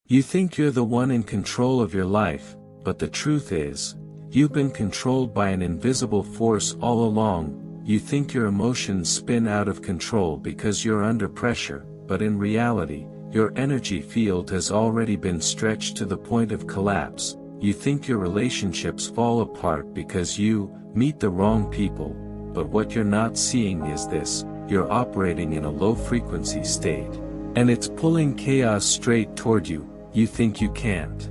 You think you're the one in control of your life, but the truth is, you've been controlled by an invisible force all along. You think your emotions spin out of control because you're under pressure, but in reality, your energy field has already been stretched to the point of collapse. You think your relationships fall apart because you meet the wrong people, but what you're not seeing is this: you're operating in a low-frequency state, and it's pulling chaos straight toward you. You think you can't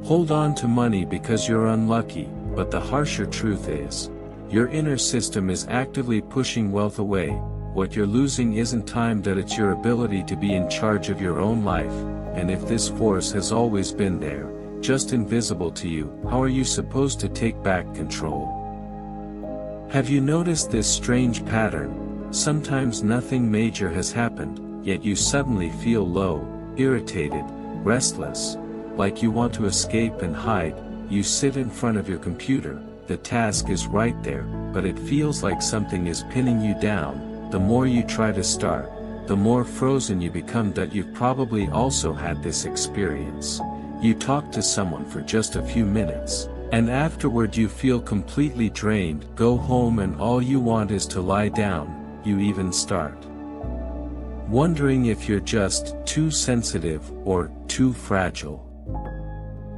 hold on to money because you're unlucky, but the harsher truth is, your inner system is actively pushing wealth away. What you're losing isn't time, that it's your ability to be in charge of your own life. And if this force has always been there, just invisible to you, how are you supposed to take back control? Have you noticed this strange pattern? Sometimes nothing major has happened, yet you suddenly feel low, irritated, restless, like you want to escape and hide. You sit in front of your computer, the task is right there, but it feels like something is pinning you down. The more you try to start, the more frozen you become. That you've probably also had this experience. You talk to someone for just a few minutes, and afterward you feel completely drained, go home and all you want is to lie down. You even start wondering if you're just too sensitive or too fragile.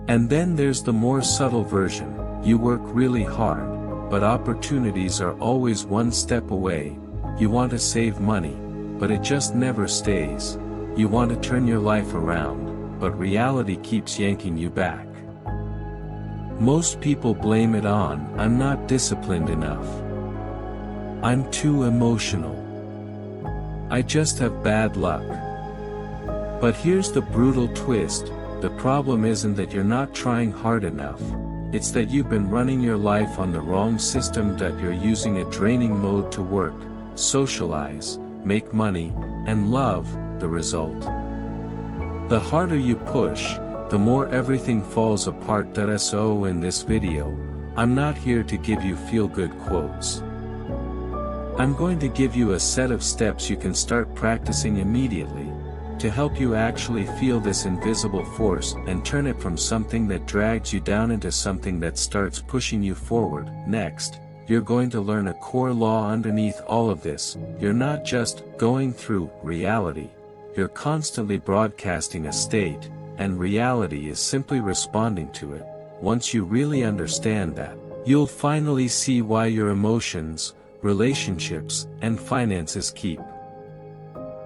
And then there's the more subtle version. You work really hard, but opportunities are always one step away. You want to save money, but it just never stays. You want to turn your life around, but reality keeps yanking you back. Most people blame it on, I'm not disciplined enough. I'm too emotional. I just have bad luck. But here's the brutal twist: the problem isn't that you're not trying hard enough. It's that you've been running your life on the wrong system, that you're using a draining mode to work, socialize, make money, and love. The result: the harder you push, the more everything falls apart. So in this video, I'm not here to give you feel-good quotes. I'm going to give you a set of steps you can start practicing immediately, to help you actually feel this invisible force and turn it from something that drags you down into something that starts pushing you forward. Next, you're going to learn a core law underneath all of this. You're not just going through reality, you're constantly broadcasting a state, and reality is simply responding to it. Once you really understand that, you'll finally see why your emotions, relationships, and finances keep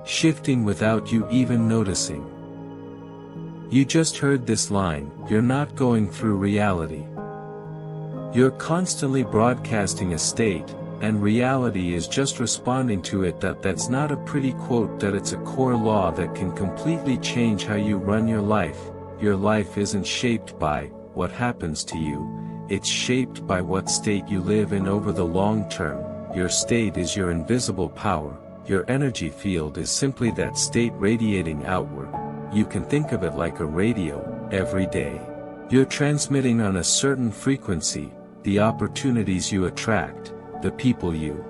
shifting without you even noticing. You just heard this line: you're not going through reality. You're constantly broadcasting a state, and reality is just responding to it. That's not a pretty quote, that it's a core law that can completely change how you run your life. Your life isn't shaped by what happens to you, it's shaped by what state you live in over the long term. Your state is your invisible power. Your energy field is simply that state radiating outward. You can think of it like a radio. Every day, you're transmitting on a certain frequency. The opportunities you attract, the people you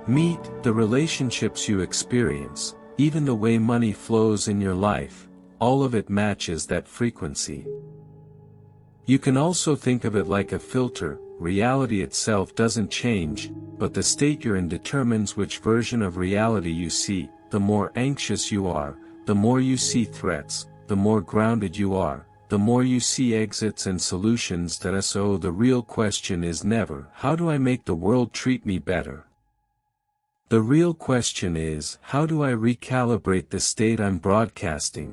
meet, the relationships you experience, even the way money flows in your life, all of it matches that frequency. You can also think of it like a filter. Reality itself doesn't change, but the state you're in determines which version of reality you see. The more anxious you are, the more you see threats. The more grounded you are, the more you see exits and solutions. So the real question is never, how do I make the world treat me better? The real question is, how do I recalibrate the state I'm broadcasting?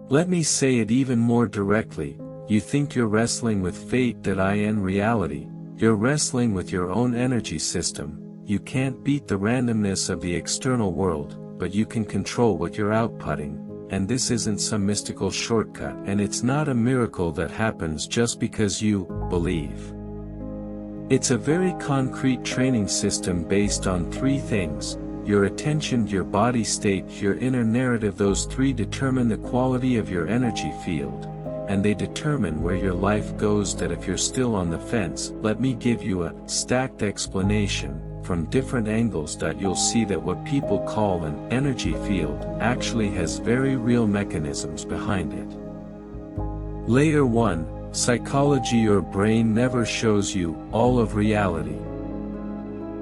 Let me say it even more directly. You think you're wrestling with fate. In reality, you're wrestling with your own energy system. You can't beat the randomness of the external world, but you can control what you're outputting. And this isn't some mystical shortcut, and it's not a miracle that happens just because you believe. It's a very concrete training system based on three things: your attention, your body state, your inner narrative. Those three determine the quality of your energy field, and they determine where your life goes. If you're still on the fence, let me give you a stacked explanation. from different angles, you'll see that what people call an energy field actually has very real mechanisms behind it. Layer 1, psychology. Your brain never shows you all of reality.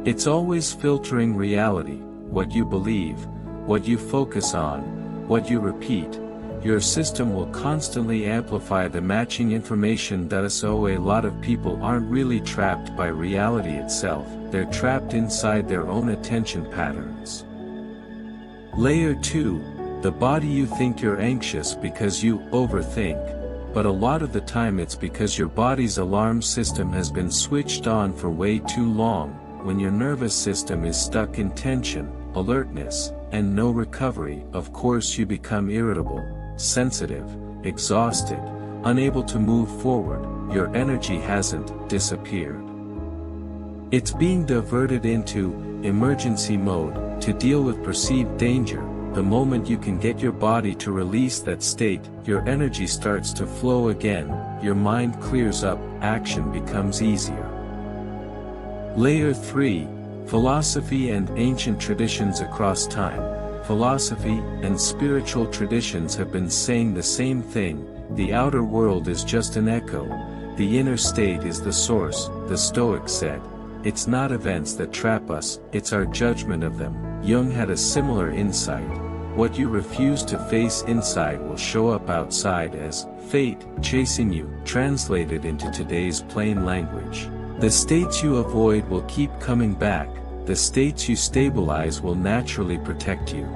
It's always filtering reality, what you believe, what you focus on, what you repeat. Your system will constantly amplify the matching information. So a lot of people aren't really trapped by reality itself, they're trapped inside their own attention patterns. Layer 2, the body. You think you're anxious because you overthink, but a lot of the time it's because your body's alarm system has been switched on for way too long. When your nervous system is stuck in tension, alertness, and no recovery, of course you become irritable, sensitive, exhausted, unable to move forward. Your energy hasn't disappeared. It's being diverted into emergency mode to deal with perceived danger. The moment you can get your body to release that state, your energy starts to flow again, your mind clears up, action becomes easier. Layer 3, philosophy and ancient traditions. Across time, philosophy and spiritual traditions have been saying the same thing: the outer world is just an echo, the inner state is the source. The Stoics said, it's not events that trap us, it's our judgment of them. Jung had a similar insight: what you refuse to face inside will show up outside as fate chasing you. Translated into today's plain language, the states you avoid will keep coming back, the states you stabilize will naturally protect you.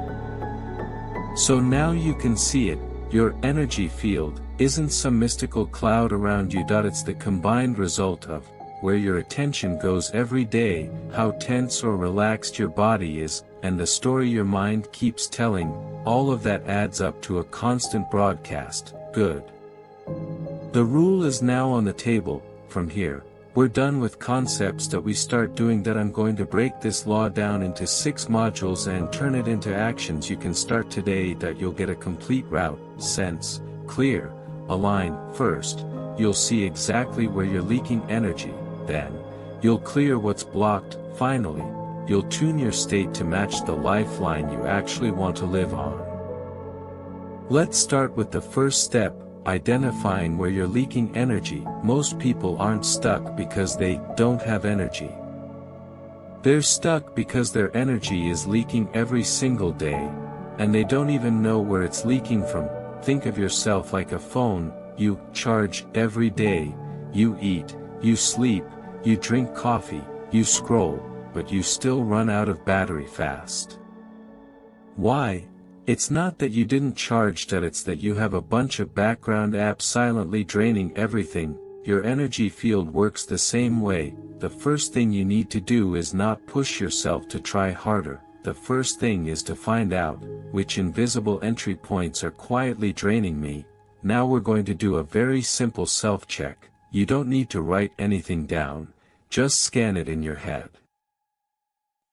So now you can see it, your energy field isn't some mystical cloud around you. It's the combined result of where your attention goes every day, how tense or relaxed your body is, and the story your mind keeps telling. All of that adds up to a constant broadcast. Good. The rule is now on the table. From here, we're done with concepts that we start doing that. I'm going to break this law down into 6 modules and turn it into actions you can start today. You'll get a complete route, sense, clear, align. First, you'll see exactly where you're leaking energy. Then, you'll clear what's blocked. Finally, you'll tune your state to match the lifeline you actually want to live on. Let's start with the first step, identifying where you're leaking energy. Most people aren't stuck because they don't have energy. They're stuck because their energy is leaking every single day, and they don't even know where it's leaking from. Think of yourself like a phone. You charge every day, you eat, you sleep, you drink coffee, you scroll, but you still run out of battery fast. Why? It's not that you didn't charge, it's that you have a bunch of background apps silently draining everything. Your energy field works the same way. The first thing you need to do is not push yourself to try harder. The first thing is to find out which invisible entry points are quietly draining me. Now we're going to do a very simple self-check. You don't need to write anything down, just scan it in your head.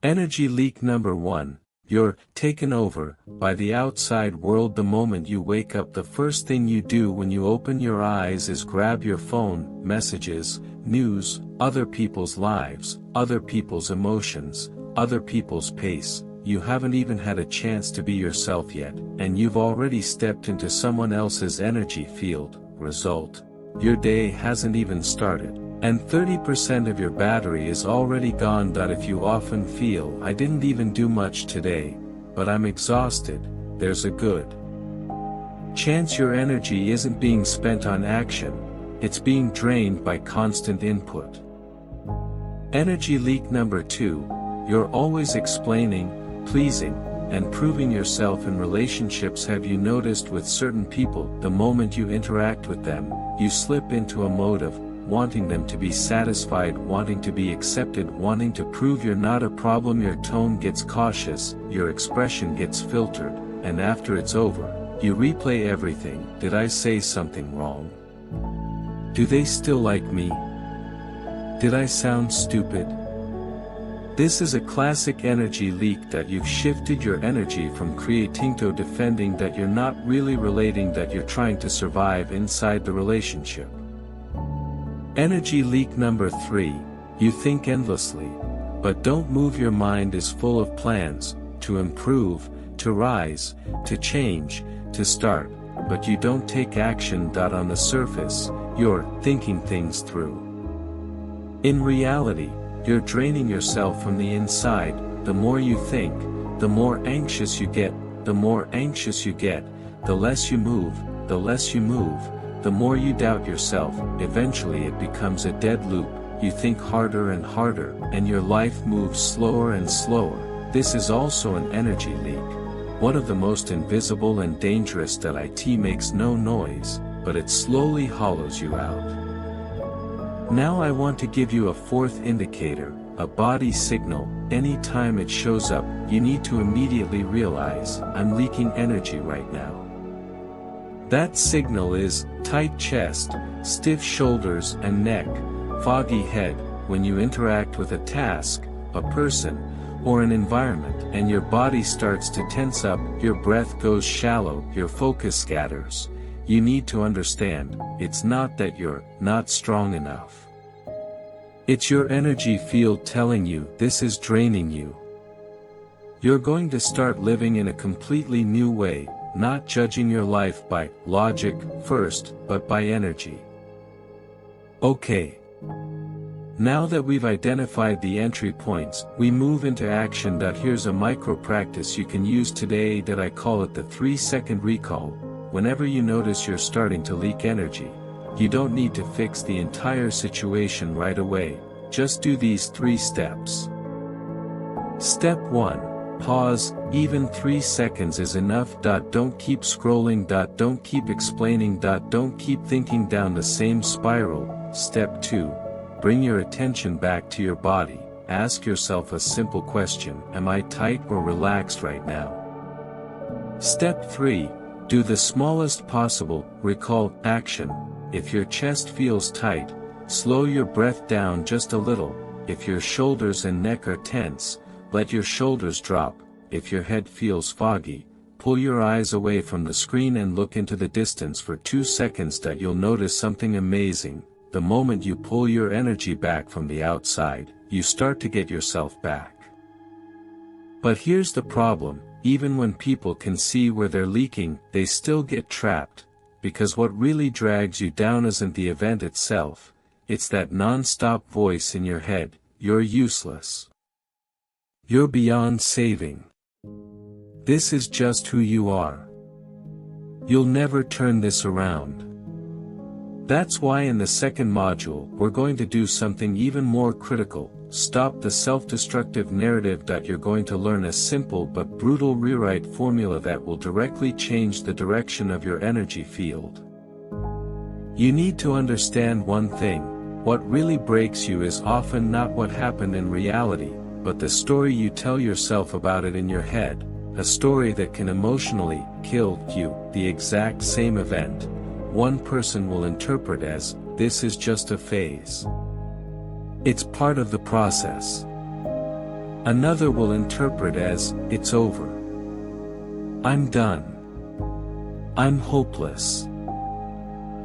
Energy leak number 1. You're taken over by the outside world. The moment you wake up, the first thing you do when you open your eyes is grab your phone. Messages, news, other people's lives, other people's emotions, other people's pace. You haven't even had a chance to be yourself yet, and you've already stepped into someone else's energy field. Result: your day hasn't even started, and 30% of your battery is already gone. If you often feel, I didn't even do much today, but I'm exhausted, there's a good chance your energy isn't being spent on action, it's being drained by constant input. Energy leak number 2. You're always explaining, pleasing, and proving yourself in relationships. Have you noticed with certain people, the moment you interact with them, you slip into a mode of wanting them to be satisfied, wanting to be accepted, wanting to prove you're not a problem. Your tone gets cautious, your expression gets filtered, and after it's over, you replay everything. Did I say something wrong? Do they still like me? Did I sound stupid? This is a classic energy leak. You've shifted your energy from creating to defending. You're not really relating. You're trying to survive inside the relationship. Energy leak number 3. You think endlessly, But don't move. Your mind is full of plans, to improve, to rise, to change, to start, but you don't take action. On the surface, you're thinking things through. In reality, you're draining yourself from the inside. The more you think, the more anxious you get. The more anxious you get, the less you move. The less you move, the more you doubt yourself. Eventually it becomes a dead loop. You think harder and harder, and your life moves slower and slower. This is also an energy leak. One of the most invisible and dangerous. That it makes no noise, but it slowly hollows you out. Now I want to give you a fourth indicator, a body signal. Anytime it shows up, you need to immediately realize, I'm leaking energy right now. That signal is tight chest, stiff shoulders and neck, foggy head. When you interact with a task, a person, or an environment, and your body starts to tense up, your breath goes shallow, your focus scatters. You need to understand, it's not that you're not strong enough. It's your energy field telling you this is draining you. You're going to start living in a completely new way, not judging your life by logic first, but by energy. Okay. Now that we've identified the entry points, we move into action. Here's a micro practice you can use today. I call it the 3-second recall. Whenever you notice you're starting to leak energy, you don't need to fix the entire situation right away. Just do these 3 steps. Step 1. Pause. Even 3 seconds is enough. Don't keep scrolling. Don't keep explaining. Don't keep thinking down the same spiral. Step 2. Bring your attention back to your body. Ask yourself a simple question: am I tight or relaxed right now? Step 3. Do the smallest possible recall action. If your chest feels tight, slow your breath down just a little. If your shoulders and neck are tense, let your shoulders drop. If your head feels foggy, pull your eyes away from the screen and look into the distance for 2 seconds. You'll notice something amazing. The moment you pull your energy back from the outside, you start to get yourself back. But here's the problem: even when people can see where they're leaking, they still get trapped. Because what really drags you down isn't the event itself, it's that non-stop voice in your head: you're useless. You're beyond saving. This is just who you are. You'll never turn this around. That's why in the second module, we're going to do something even more critical: stop the self-destructive narrative. You're going to learn a simple but brutal rewrite formula that will directly change the direction of your energy field. You need to understand one thing: what really breaks you is often not what happened in reality, but the story you tell yourself about it in your head. A story that can emotionally kill you. The exact same event, one person will interpret as, this is just a phase. It's part of the process. Another will interpret as, it's over. I'm done. I'm hopeless.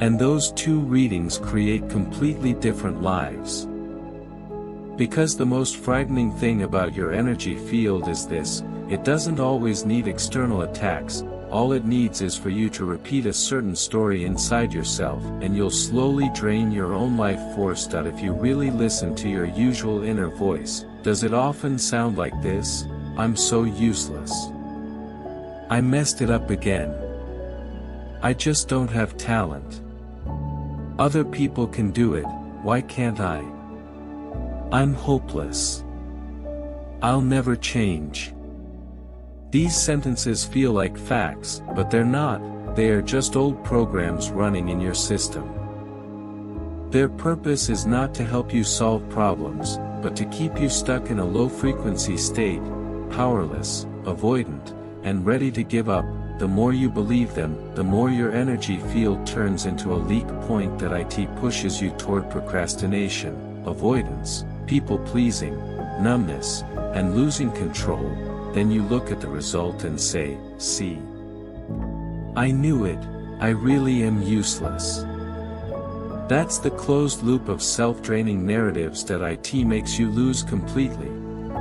And those 2 readings create completely different lives. Because the most frightening thing about your energy field is this: it doesn't always need external attacks. All it needs is for you to repeat a certain story inside yourself, and you'll slowly drain your own life force. If you really listen to your usual inner voice, does it often sound like this? I'm so useless. I messed it up again. I just don't have talent. Other people can do it, why can't I? I'm hopeless. I'll never change. These sentences feel like facts, but they're not. They are just old programs running in your system. Their purpose is not to help you solve problems, but to keep you stuck in a low-frequency state, powerless, avoidant, and ready to give up. The more you believe them, the more your energy field turns into a leak point. It pushes you toward procrastination, avoidance, people-pleasing, numbness, and losing control. Then you look at the result and say, see? I knew it, I really am useless. That's the closed loop of self-draining narratives that it makes you lose completely.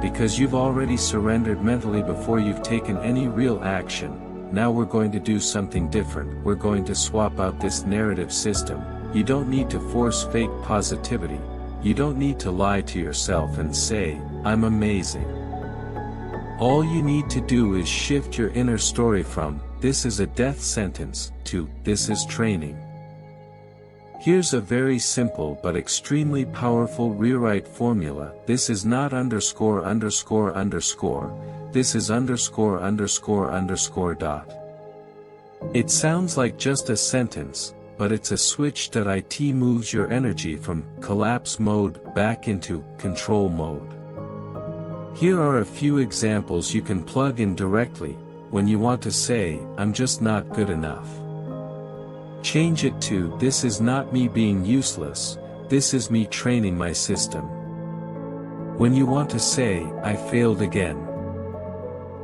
because you've already surrendered mentally before you've taken any real action. Now we're going to do something different. We're going to swap out this narrative system. You don't need to force fake positivity. You don't need to lie to yourself and say, I'm amazing. All you need to do is shift your inner story from, this is a death sentence, to, this is training. Here's a very simple but extremely powerful rewrite formula. This is not underscore underscore underscore. This is underscore underscore underscore dot. It sounds like just a sentence, but it's a switch that moves your energy from collapse mode back into control mode. Here are a few examples you can plug in directly when you want to say, I'm just not good enough. Change it to, this is not me being useless, this is me training my system. When you want to say, I failed again.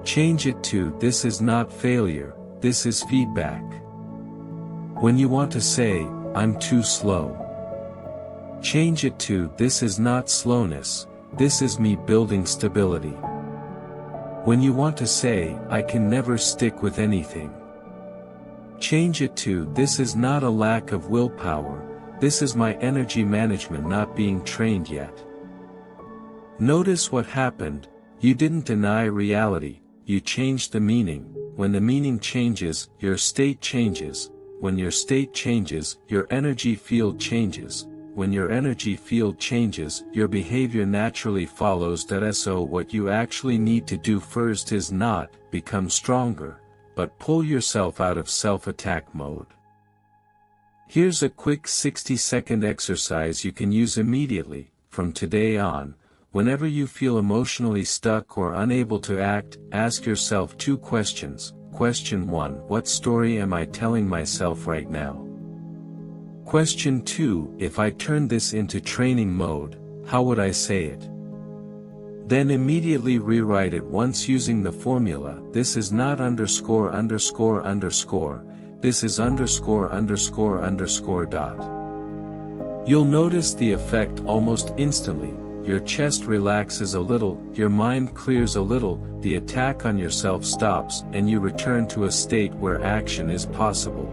Change it to, this is not failure, this is feedback. When you want to say, I'm too slow. Change it to, this is not slowness, this is me building stability. When you want to say, I can never stick with anything. Change it to, this is not a lack of willpower, this is my energy management not being trained yet. Notice what happened. You didn't deny reality, you changed the meaning. When the meaning changes, your state changes. When your state changes, your energy field changes. When your energy field changes, your behavior naturally follows that. So what you actually need to do first is not become stronger, but pull yourself out of self-attack mode. Here's a quick 60-second exercise you can use immediately. From today on, whenever you feel emotionally stuck or unable to act, ask yourself 2 questions. Question 1, what story am I telling myself right now? Question 2, if I turn this into training mode, how would I say it? Then immediately rewrite it once using the formula, this is not underscore underscore underscore, this is underscore underscore underscore dot. You'll notice the effect almost instantly. Your chest relaxes a little, your mind clears a little, the attack on yourself stops, and you return to a state where action is possible.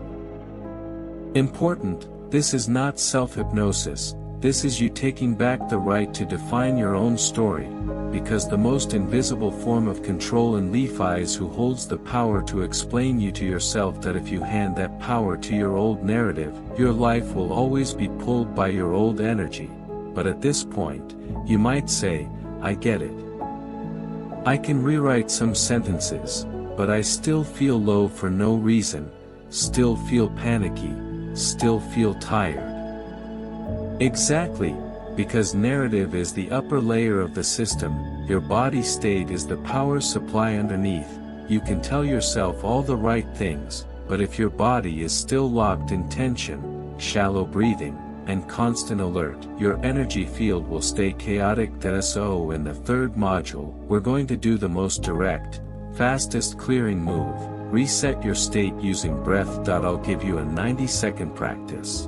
Important, this is not self-hypnosis, this is you taking back the right to define your own story, because the most invisible form of control in Lefi is who holds the power to explain you to yourself that if you hand that power to your old narrative, your life will always be pulled by your old energy. But at this point, you might say, I get it. I can rewrite some sentences, but I still feel low for no reason, still feel panicky, still feel tired. Exactly, because narrative is the upper layer of the system, your body state is the power supply underneath. You can tell yourself all the right things, but if your body is still locked in tension, shallow breathing, and constant alert, your energy field will stay chaotic. So in the 3rd module, we're going to do the most direct, fastest clearing move, reset your state using breath. I'll give you a 90-second practice.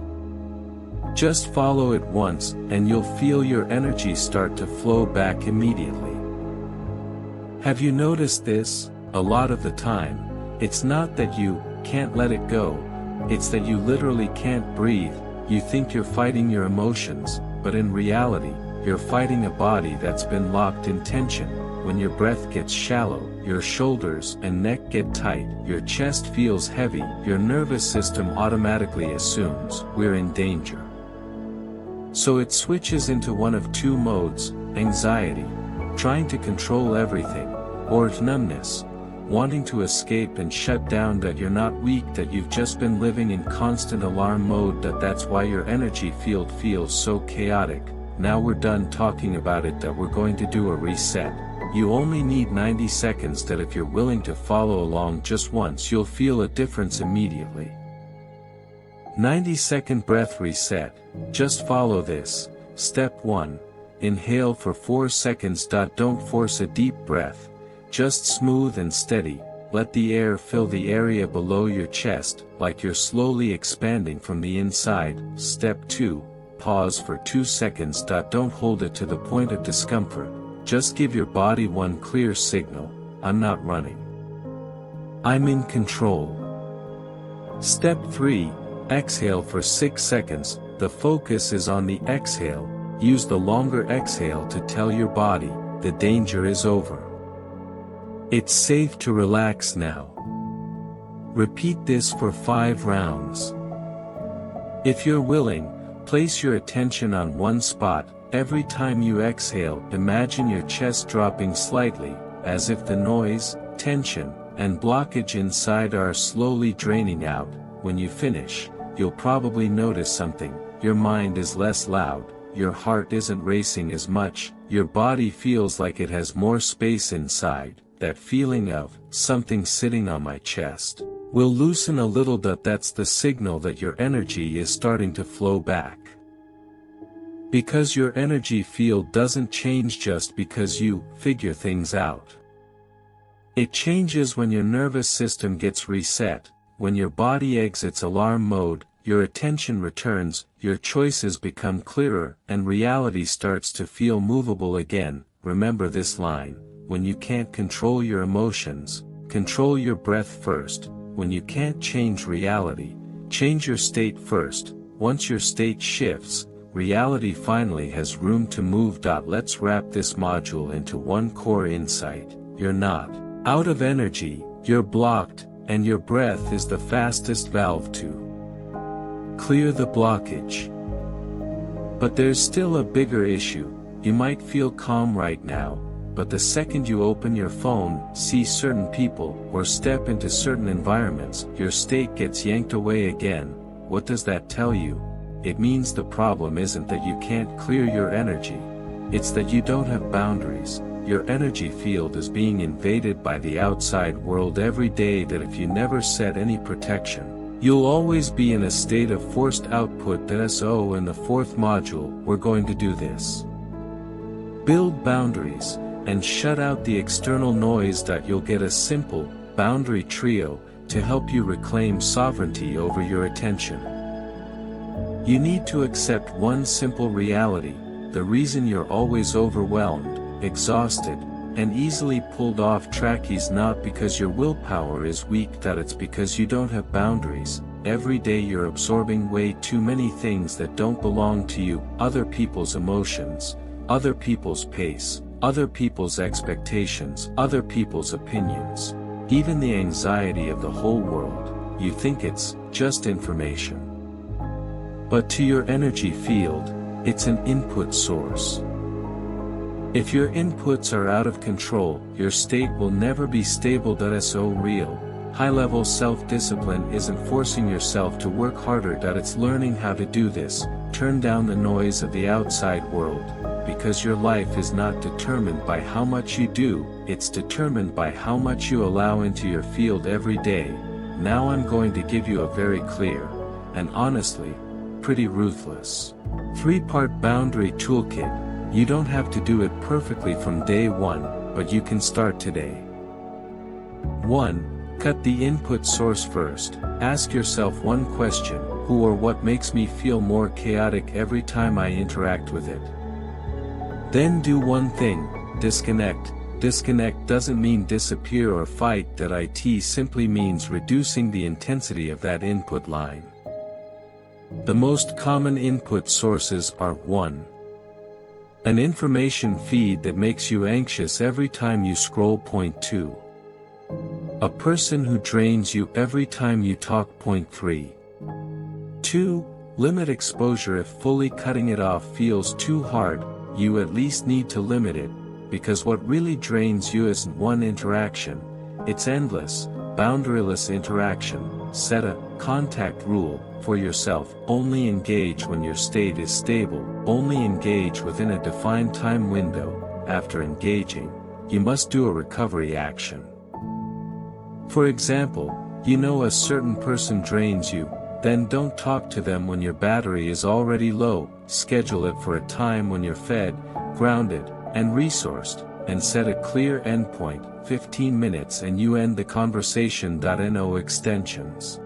Just follow it once, and you'll feel your energy start to flow back immediately. Have you noticed this? A lot of the time, it's not that you can't let it go, it's that you literally can't breathe. You think you're fighting your emotions, but in reality, you're fighting a body that's been locked in tension. When your breath gets shallow, your shoulders and neck get tight, your chest feels heavy, your nervous system automatically assumes, we're in danger. So it switches into one of 2 modes, anxiety, trying to control everything, or numbness, wanting to escape and shut down. That you're not weak, that you've just been living in constant alarm mode. That's why your energy field feels so chaotic. Now we're done talking about it. That we're going to do a reset. You only need 90 seconds. That if you're willing to follow along just once, you'll feel a difference immediately. 90-second breath reset. Just follow this. Step 1. Inhale for 4 seconds. Don't force a deep breath. Just smooth and steady, let the air fill the area below your chest, like you're slowly expanding from the inside. Step 2, pause for 2 seconds. Don't hold it to the point of discomfort. just give your body one clear signal: I'm not running. I'm in control. Step 3. Exhale for 6 seconds. The focus is on the exhale. Use the longer exhale to tell your body, the danger is over. It's safe to relax now. Repeat this for 5 rounds. If you're willing, place your attention on one spot. Every time you exhale, imagine your chest dropping slightly, as if the noise, tension, and blockage inside are slowly draining out. When you finish, you'll probably notice something. Your mind is less loud, your heart isn't racing as much, your body feels like it has more space inside. That feeling of, something sitting on my chest, will loosen a little. That's the signal that your energy is starting to flow back. Because your energy field doesn't change just because you figure things out. It changes when your nervous system gets reset, when your body exits alarm mode, your attention returns, your choices become clearer, and reality starts to feel movable again. Remember this line: when you can't control your emotions, control your breath first. When you can't change reality, change your state first. Once your state shifts, reality finally has room to move. Let's wrap this module into one core insight: you're not out of energy, you're blocked, and your breath is the fastest valve to clear the blockage. But there's still a bigger issue. You might feel calm right now, but the second you open your phone, see certain people, or step into certain environments, your state gets yanked away again. What does that tell you? It means the problem isn't that you can't clear your energy. It's that you don't have boundaries. Your energy field is being invaded by the outside world every day. That if you never set any protection, you'll always be in a state of forced output. So in the 4th module, we're going to do this. Build boundaries, and shut out the external noise. You'll get a simple, boundary trio, to help you reclaim sovereignty over your attention. You need to accept one simple reality: the reason you're always overwhelmed, exhausted, and easily pulled off track is not because your willpower is weak. It's because you don't have boundaries. Every day you're absorbing way too many things that don't belong to you: other people's emotions, other people's pace, other people's expectations, other people's opinions, even the anxiety of the whole world. You think it's just information. But to your energy field, it's an input source. If your inputs are out of control, your state will never be stable. So real, high-level self-discipline isn't forcing yourself to work harder. It's learning how to do this. Turn down the noise of the outside world, because your life is not determined by how much you do, it's determined by how much you allow into your field every day. Now I'm going to give you a very clear, and honestly, pretty ruthless, 3-part boundary toolkit. You don't have to do it perfectly from day one, but you can start today. 1. Cut the input source first. Ask yourself one question: who or what makes me feel more chaotic every time I interact with it? Then do one thing: disconnect. Disconnect doesn't mean disappear or fight. It simply means reducing the intensity of that input line. The most common input sources are: 1. An information feed that makes you anxious every time you scroll. 2. A person who drains you every time you talk. 3. 2. Limit exposure. If fully cutting it off feels too hard, you at least need to limit it, because what really drains you isn't one interaction, it's endless, boundaryless interaction. Set a contact rule for yourself: only engage when your state is stable, only engage within a defined time window. After engaging, you must do a recovery action. For example, you know a certain person drains you, then don't talk to them when your battery is already low. Schedule it for a time when you're fed, grounded, and resourced, and set a clear endpoint: 15 minutes, and you end the conversation. No extensions.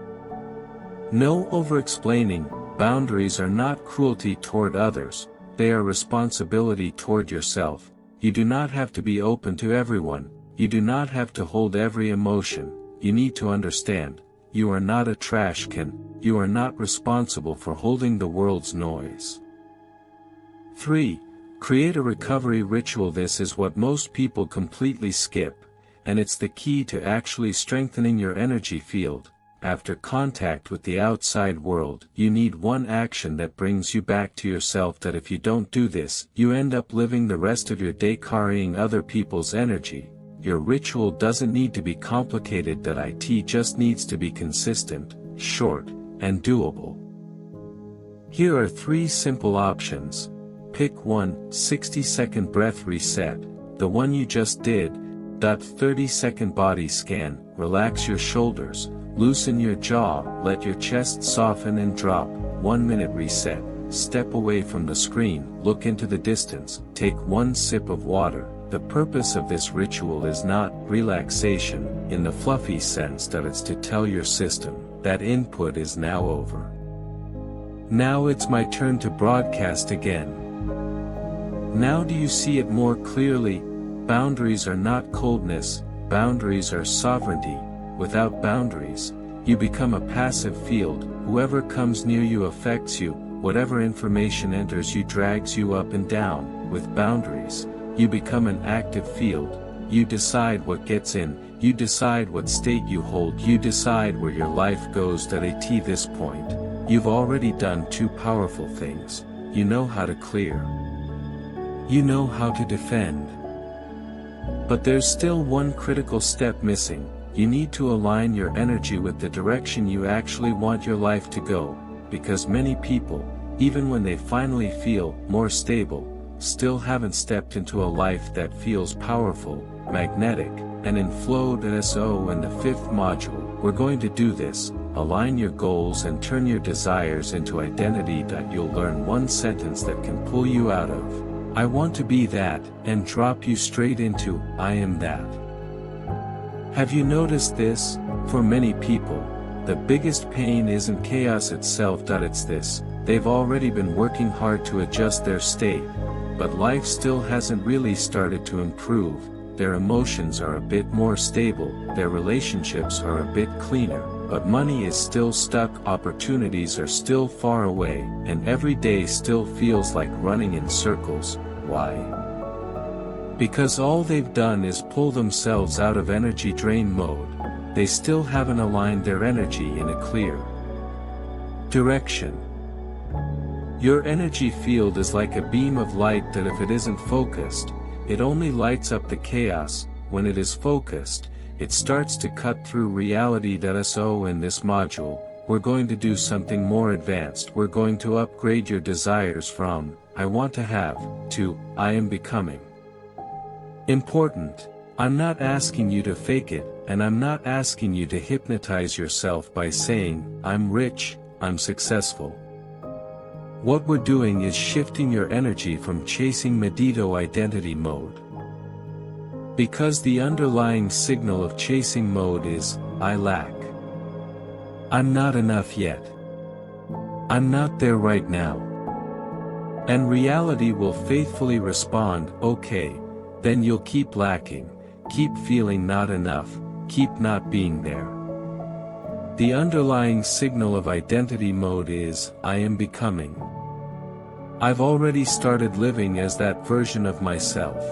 No over-explaining. Boundaries are not cruelty toward others, they are responsibility toward yourself. You do not have to be open to everyone, you do not have to hold every emotion, you need to understand, you are not a trash can, you are not responsible for holding the world's noise. 3. Create a recovery ritual. This is what most people completely skip, and it's the key to actually strengthening your energy field. After contact with the outside world, you need one action that brings you back to yourself. That if you don't do this, you end up living the rest of your day carrying other people's energy. Your ritual doesn't need to be complicated. That it just needs to be consistent, short, and doable. Here are 3 simple options. Pick one: 60-second breath reset, the one you just did. 30-second body scan, relax your shoulders, loosen your jaw, let your chest soften and drop. 1-minute reset, step away from the screen, look into the distance, take 1 sip of water. The purpose of this ritual is not relaxation, in the fluffy sense that it's to tell your system that input is now over. Now it's my turn to broadcast again. Now do you see it more clearly? Boundaries are not coldness, boundaries are sovereignty. Without boundaries, you become a passive field. Whoever comes near you affects you, whatever information enters you drags you up and down. With boundaries, you become an active field. You decide what gets in, you decide what state you hold, you decide where your life goes. At this point, you've already done 2 powerful things. You know how to clear. You know how to defend. But there's still one critical step missing. You need to align your energy with the direction you actually want your life to go, because many people, even when they finally feel more stable, still haven't stepped into a life that feels powerful, magnetic, and in flow. So in the 5th module, we're going to do this: align your goals and turn your desires into identity. You'll learn one sentence that can pull you out of "I want to be that" and drop you straight into "I am that." Have you noticed this? For many people, the biggest pain isn't chaos itself. It's this: they've already been working hard to adjust their state, but life still hasn't really started to improve. Their emotions are a bit more stable, their relationships are a bit cleaner, but money is still stuck, opportunities are still far away, and every day still feels like running in circles. Why? Because all they've done is pull themselves out of energy drain mode. They still haven't aligned their energy in a clear direction. Your energy field is like a beam of light that if it isn't focused, it only lights up the chaos. When it is focused, it starts to cut through reality. So in this module, we're going to do something more advanced. We're going to upgrade your desires from "I want to have" to "I am becoming." Important. I'm not asking you to fake it, and I'm not asking you to hypnotize yourself by saying, "I'm rich, I'm successful." What we're doing is shifting your energy from chasing medito identity mode. Because the underlying signal of chasing mode is, "I lack. I'm not enough yet. I'm not there right now." And reality will faithfully respond, "Okay, then you'll keep lacking, keep feeling not enough, keep not being there." The underlying signal of identity mode is, "I am becoming. I've already started living as that version of myself."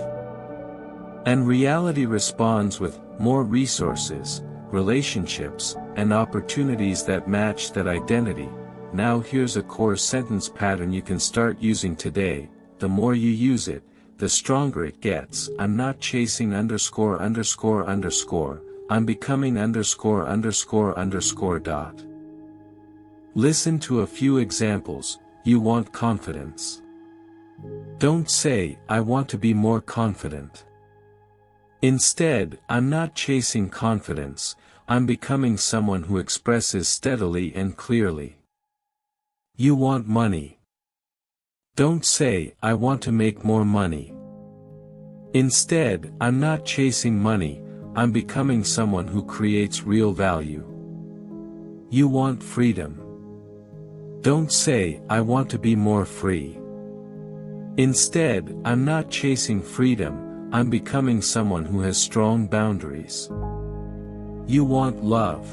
And reality responds with more resources, relationships, and opportunities that match that identity. Now here's a core sentence pattern you can start using today. The more you use it, the stronger it gets. I'm not chasing ____. I'm becoming ____. Listen to a few examples. You want confidence. Don't say, "I want to be more confident." Instead, I'm not chasing confidence, I'm becoming someone who expresses steadily and clearly. You want money. Don't say, "I want to make more money." Instead, I'm not chasing money, I'm becoming someone who creates real value. You want freedom. Don't say, "I want to be more free." Instead, I'm not chasing freedom, I'm becoming someone who has strong boundaries. You want love.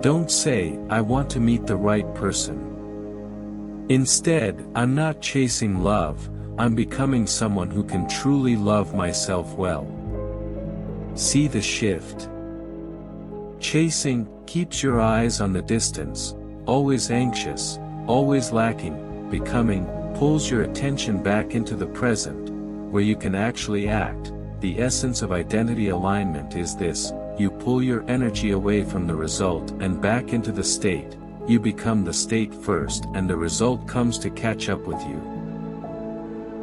Don't say, I want to meet the right person. Instead, I'm not chasing love, I'm becoming someone who can truly love myself well. See the shift? Chasing keeps your eyes on the distance, always anxious, always lacking. Becoming pulls your attention back into the present, where you can actually act. The essence of identity alignment is this: you pull your energy away from the result and back into the state. You become the state first and the result comes to catch up with you.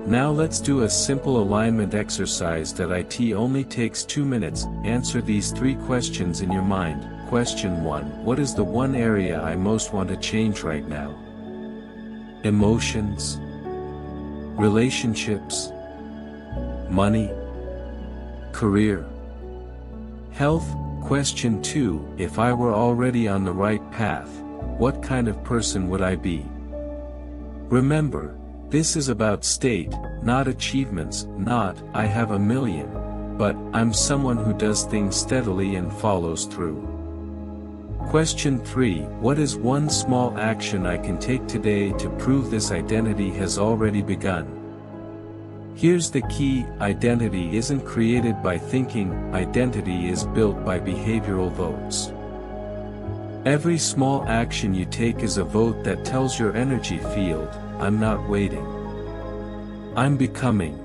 Now let's do a simple alignment exercise that only takes 2 minutes. Answer these 3 questions in your mind. Question 1. What is the one area I most want to change right now? Emotions, relationships, money, career, health. Question 2. If I were already on the right path, what kind of person would I be? Remember, this is about state, not achievements, not, I have a million, but, I'm someone who does things steadily and follows through. Question 3. What is one small action I can take today to prove this identity has already begun? Here's the key: identity isn't created by thinking, identity is built by behavioral votes. Every small action you take is a vote that tells your energy field, I'm not waiting. I'm becoming.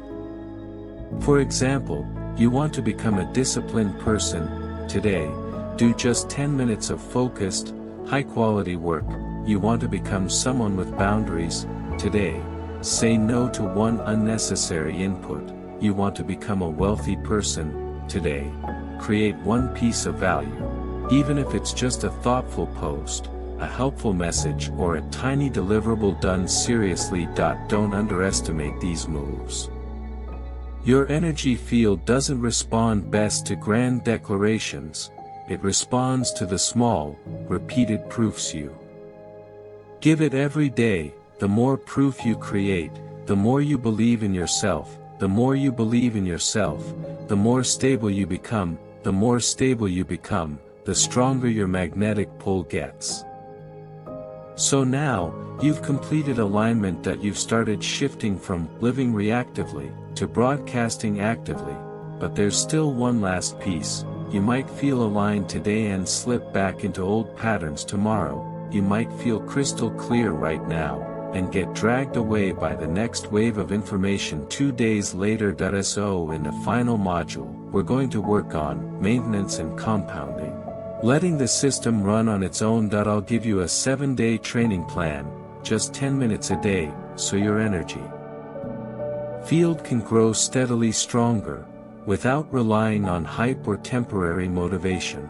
For example, you want to become a disciplined person. Today, do just 10 minutes of focused, high-quality work. You want to become someone with boundaries. Today, say no to one unnecessary input. You want to become a wealthy person. Today, create one piece of value. Even if it's just a thoughtful post, a helpful message, or a tiny deliverable done seriously. Don't underestimate these moves. Your energy field doesn't respond best to grand declarations. It responds to the small, repeated proofs you give it every day. The more proof you create, the more you believe in yourself. The more you believe in yourself, the more stable you become. The more stable you become, the stronger your magnetic pull gets. So now, you've completed alignment. That you've started shifting from living reactively to broadcasting actively. But there's still one last piece. You might feel aligned today and slip back into old patterns tomorrow. You might feel crystal clear right now, and get dragged away by the next wave of information 2 days later. So in the final module, we're going to work on maintenance and compounding. Letting the system run on its own. I'll give you a 7-day training plan, just 10 minutes a day, so your energy field can grow steadily stronger, without relying on hype or temporary motivation.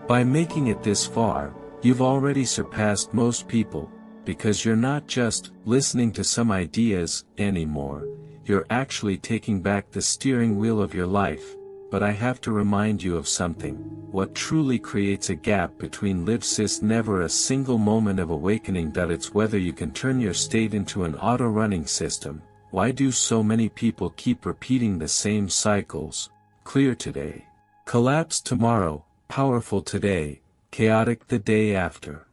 By making it this far, you've already surpassed most people, because you're not just listening to some ideas anymore, you're actually taking back the steering wheel of your life. But I have to remind you of something: what truly creates a gap between lives never a single moment of awakening. It's whether you can turn your state into an auto-running system. Why do so many people keep repeating the same cycles? Clear today, collapse tomorrow, powerful today, chaotic the day after.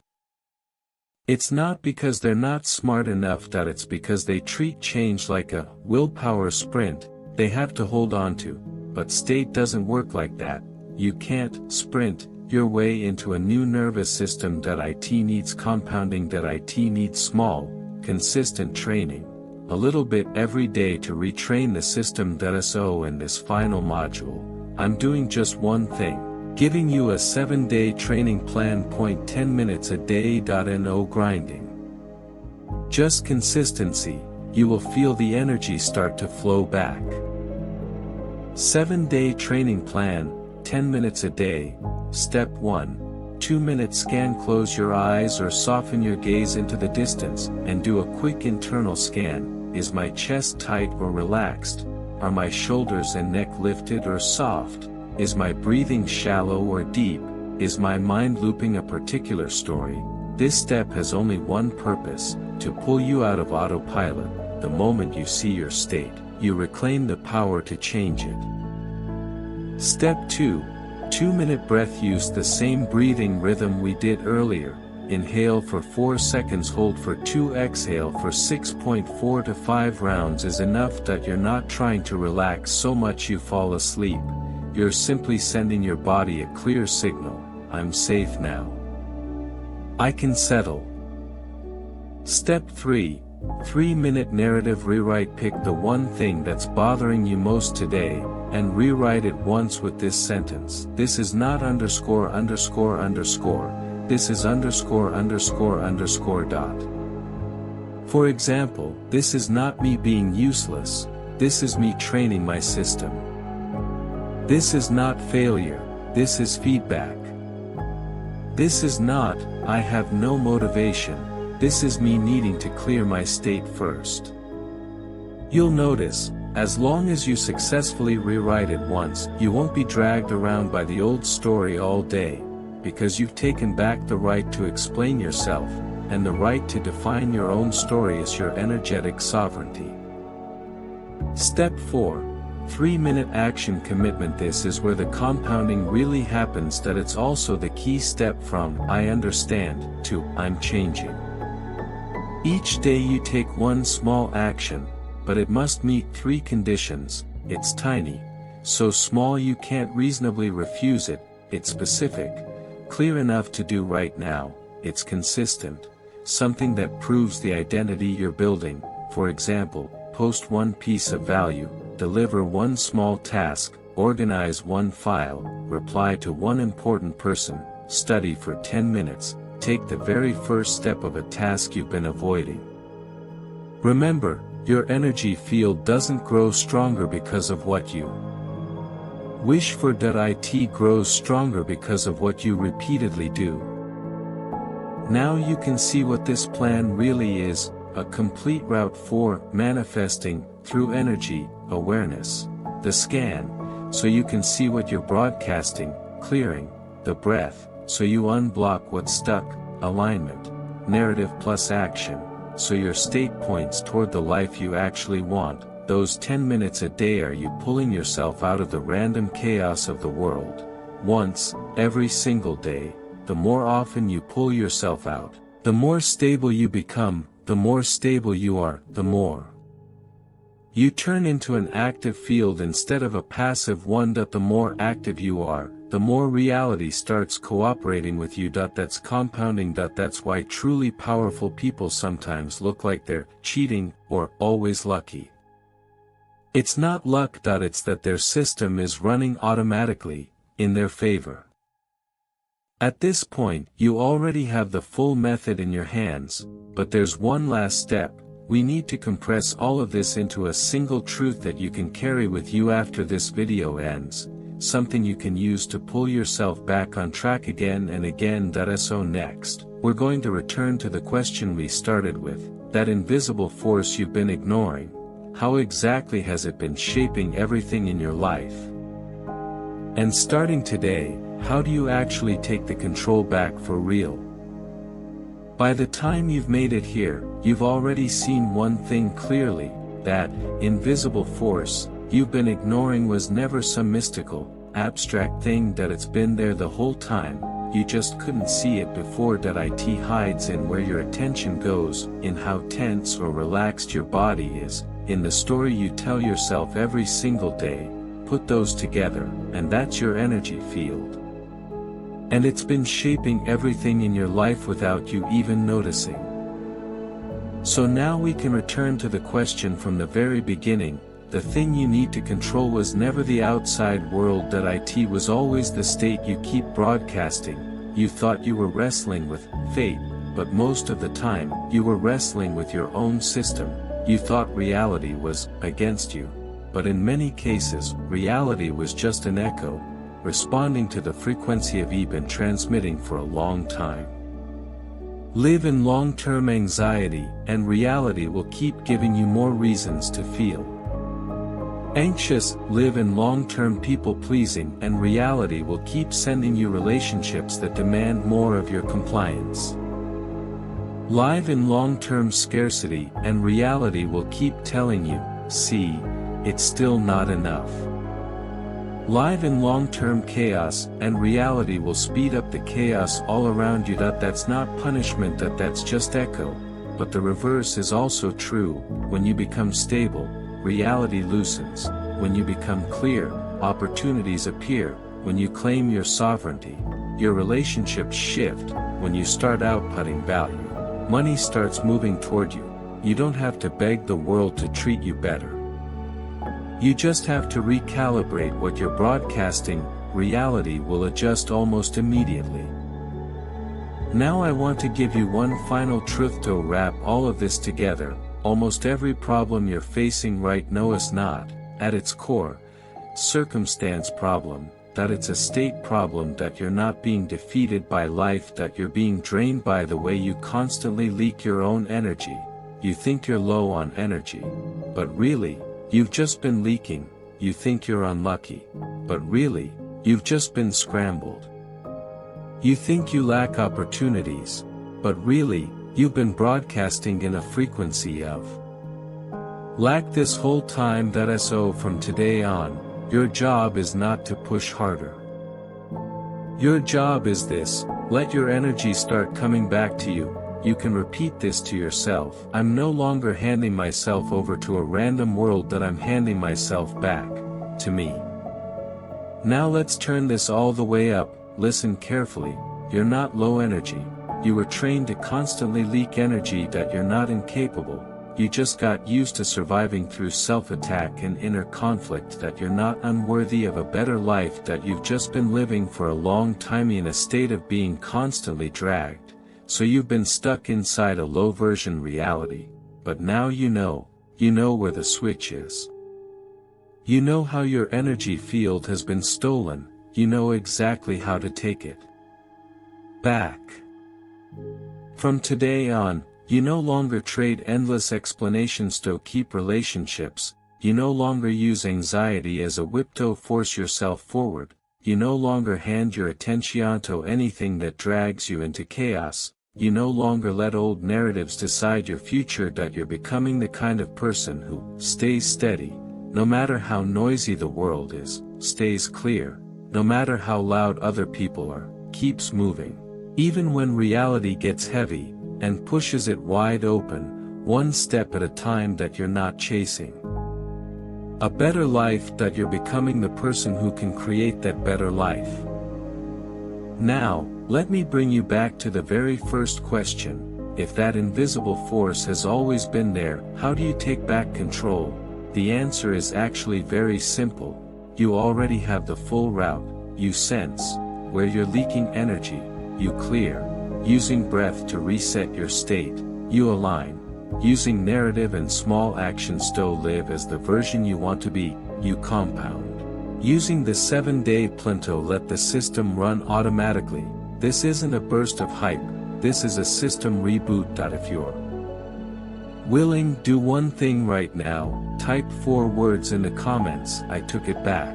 It's not because they're not smart enough. It's because they treat change like a willpower sprint they have to hold on to. But state doesn't work like that. You can't sprint your way into a new nervous system. It needs compounding. It needs small, consistent training. A little bit every day to retrain the system. So in this final module, I'm doing just one thing: giving you a 7-day training plan. 10 minutes a day. No grinding. Just consistency. You will feel the energy start to flow back. 7-day training plan, 10 minutes a day. Step 1. 2-minute scan. Close your eyes or soften your gaze into the distance, and do a quick internal scan. Is my chest tight or relaxed? Are my shoulders and neck lifted or soft? Is my breathing shallow or deep? Is my mind looping a particular story? This step has only one purpose: to pull you out of autopilot, the moment you see your state, you reclaim the power to change it. Step 2. 2-minute breath. Use the same breathing rhythm we did earlier. Inhale for 4 seconds, hold for 2, exhale for 6.4 to 5 rounds is enough. You're not trying to relax so much you fall asleep. You're simply sending your body a clear signal: I'm safe now. I can settle. Step 3. 3-minute narrative rewrite. Pick the one thing that's bothering you most today, and rewrite it once with this sentence: this is not underscore underscore underscore. This is underscore underscore underscore dot. For example, this is not me being useless, this is me training my system. This is not failure, this is feedback. This is not, I have no motivation, this is me needing to clear my state first. You'll notice, as long as you successfully rewrite it once, you won't be dragged around by the old story all day, because you've taken back the right to explain yourself, and the right to define your own story as your energetic sovereignty. Step 4. 3-minute action commitment. This is where the compounding really happens. That it's also the key step from I understand to I'm changing. Each day you take one small action, but it must meet 3 conditions. It's tiny, so small you can't reasonably refuse it. It's specific, clear enough to do right now. It's consistent, something that proves the identity you're building. For example, post one piece of value, deliver one small task, organize one file, reply to one important person, study for 10 minutes, take the very first step of a task you've been avoiding. Remember, your energy field doesn't grow stronger because of what you wish for. It grows stronger because of what you repeatedly do. Now you can see what this plan really is: a complete route for manifesting through energy awareness. The scan, so you can see what you're broadcasting; clearing, the breath, so you unblock what's stuck; alignment, narrative plus action, so your state points toward the life you actually want. Those 10 minutes a day. Are you pulling yourself out of the random chaos of the world? Once, every single day. The more often you pull yourself out, the more stable you become. The more stable you are, the more you turn into an active field instead of a passive one. The more active you are, the more reality starts cooperating with you. That's compounding. That's why truly powerful people sometimes look like they're cheating or always lucky. It's not luck. It's that their system is running automatically, in their favor. At this point, you already have the full method in your hands, but there's one last step. We need to compress all of this into a single truth that you can carry with you after this video ends, something you can use to pull yourself back on track again and again. So next, we're going to return to the question we started with, that invisible force you've been ignoring. How exactly has it been shaping everything in your life? And starting today, how do you actually take the control back for real? By the time you've made it here, you've already seen one thing clearly: that invisible force you've been ignoring was never some mystical, abstract thing. It's been there the whole time, you just couldn't see it before. It hides in where your attention goes, in how tense or relaxed your body is, in the story you tell yourself every single day. Put those together, and that's your energy field. And it's been shaping everything in your life without you even noticing. So now we can return to the question from the very beginning. The thing you need to control was never the outside world. It was always the state you keep broadcasting. You thought you were wrestling with fate, but most of the time, you were wrestling with your own system. You thought reality was against you. But in many cases, reality was just an echo, responding to the frequency you've been transmitting for a long time. Live in long-term anxiety, and reality will keep giving you more reasons to feel anxious. Live in long-term people-pleasing, and reality will keep sending you relationships that demand more of your compliance. Live in long-term scarcity, and reality will keep telling you, see, it's still not enough. Live in long-term chaos, and reality will speed up the chaos all around you. That's not punishment, that's just echo. But the reverse is also true. When you become stable, reality loosens. When you become clear, opportunities appear. When you claim your sovereignty, your relationships shift. When you start outputting value, money starts moving toward you. You don't have to beg the world to treat you better. You just have to recalibrate what you're broadcasting. Reality will adjust almost immediately. Now I want to give you one final truth to wrap all of this together. Almost every problem you're facing right now is not, at its core, circumstance problem, that it's a state problem, that you're not being defeated by life, that you're being drained by the way you constantly leak your own energy. You think you're low on energy, but really, you've just been leaking. You think you're unlucky, but really, you've just been scrambled. You think you lack opportunities, but really, you've been broadcasting in a frequency of lack this whole time. So from today on, your job is not to push harder. Your job is this: let your energy start coming back to you. You can repeat this to yourself: I'm no longer handing myself over to a random world, that I'm handing myself back to me. Now let's turn this all the way up. Listen carefully. You're not low energy. You were trained to constantly leak energy. That you're not incapable. You just got used to surviving through self-attack and inner conflict. That you're not unworthy of a better life. That you've just been living for a long time in a state of being constantly dragged. So you've been stuck inside a low version reality. But now you know where the switch is. You know how your energy field has been stolen. You know exactly how to take it back. From today on, you no longer trade endless explanations to keep relationships. You no longer use anxiety as a whip to force yourself forward. You no longer hand your attention to anything that drags you into chaos. You no longer let old narratives decide your future. That you're becoming the kind of person who stays steady, no matter how noisy the world is, stays clear, no matter how loud other people are, keeps moving. Even when reality gets heavy, and pushes it wide open, one step at a time. That you're not chasing a better life. That you're becoming the person who can create that better life. Now, let me bring you back to the very first question. If that invisible force has always been there, how do you take back control? The answer is actually very simple. You already have the full route. You sense where you're leaking energy. You clear, using breath to reset your state. You align, using narrative and small actions to live as the version you want to be. You compound, using the 7-day plan to let the system run automatically. This isn't a burst of hype, this is a system reboot. If you're willing, do one thing right now: type 4 words in the comments: I took it back.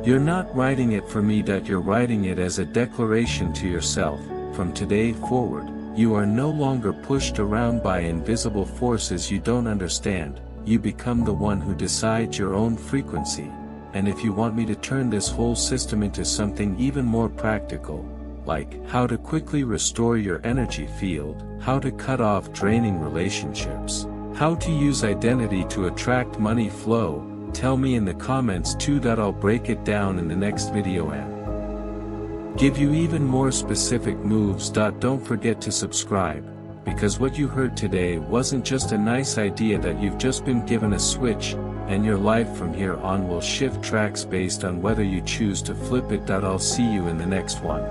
You're not writing it for me. You're writing it as a declaration to yourself. From today forward, you are no longer pushed around by invisible forces you don't understand. You become the one who decides your own frequency. And if you want me to turn this whole system into something even more practical, like how to quickly restore your energy field, how to cut off draining relationships, how to use identity to attract money flow, tell me in the comments too. I'll break it down in the next video and give you even more specific moves. Don't forget to subscribe, because what you heard today wasn't just a nice idea. That you've just been given a switch, and your life from here on will shift tracks based on whether you choose to flip it. I'll see you in the next one.